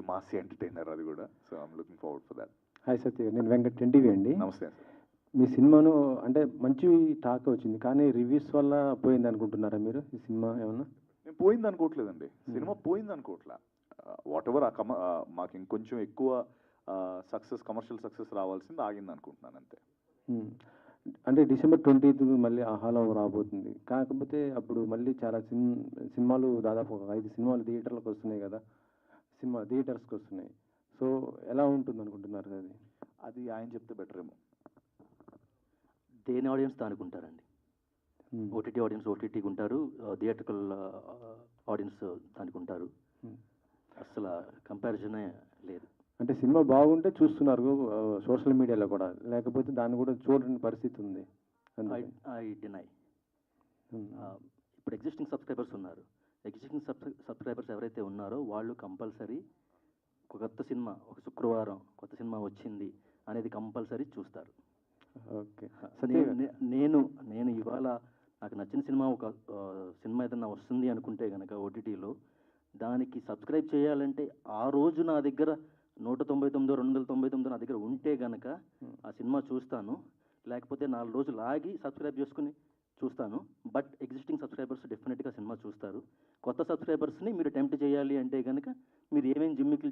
Masih entertainer అది కూడా. So I'm looking forward for that. Hi Satya garu, నేను వెంకట్ ఎన్టీవీ అండి. నమస్తే సార్. మీ సినిమాను అంటే మంచి టాక్ వచ్చింది, కానీ రివ్యూస్ వల్ల పోయింది అనుకుంటున్నారా మీరు? ఈ సినిమా ఏమన్నా నేను పోయింది అనుకోవట్లేదండి, సినిమా పోయింది అనుకోవట్లా. వాట్ ఎవర్ మాకు ఇంకొంచెం ఎక్కువ సక్సెస్, కమర్షియల్ సక్సెస్ రావాల్సింది ఆగింది అనుకుంటున్నాను అంతే. అంటే డిసెంబర్ 20th మళ్ళీ ఆహాలో రాబోతుంది, కాకపోతే అప్పుడు మళ్ళీ చాలా సినిమాలు దాదాపు ఒక 5 సినిమాలు థియేటర్లకు వస్తున్నాయి కదా, సినిమా థియేటర్స్కి వస్తున్నాయి. సో ఎలా ఉంటుంది అనుకుంటున్నారు అది? అది ఆయన చెప్తే బెటర్ ఏమో. దేని ఆడియన్స్ దానికి ఉంటారండి. ఓటీటీ ఆడియన్స్ ఓటీటీకి ఉంటారు, థియేట్రికల్ ఆడియన్స్ దానికి ఉంటారు. అసలు కంపారిజనే లేదు. అంటే సినిమా బాగుంటే చూస్తున్నారు సోషల్ మీడియాలో కూడా, లేకపోతే దాన్ని కూడా చూడని పరిస్థితి ఉంది. I deny. ఇప్పుడు ఎగ్జిస్టింగ్ సబ్స్క్రైబర్స్ ఉన్నారు. ఎగ్జిస్టింగ్ సబ్స్క్రైబర్స్ ఎవరైతే ఉన్నారో వాళ్ళు కంపల్సరీ ఒక కొత్త సినిమా, ఒక శుక్రవారం కొత్త సినిమా వచ్చింది అనేది కంపల్సరీ చూస్తారు. ఓకే. నేను ఇవాళ నాకు నచ్చిన సినిమా, ఒక సినిమా ఏదన్నా వస్తుంది అనుకుంటే కనుక ఓటీటీలో, దానికి సబ్స్క్రైబ్ చేయాలంటే ఆ రోజు నా దగ్గర 199, 299 నా దగ్గర ఉంటే కనుక ఆ సినిమా చూస్తాను. లేకపోతే 4 రోజులు ఆగి సబ్స్క్రైబ్ చేసుకుని చూస్తాను. బట్ ఎగ్జిస్టింగ్ సబ్స్క్రైబర్స్ డెఫినెట్గా సినిమా చూస్తారు. కొత్త సబ్స్క్రైబర్స్ని మీరు టెంప్ట్ చేయాలి అంటే కనుక మీరు ఏమేమి జిమ్మిక్లు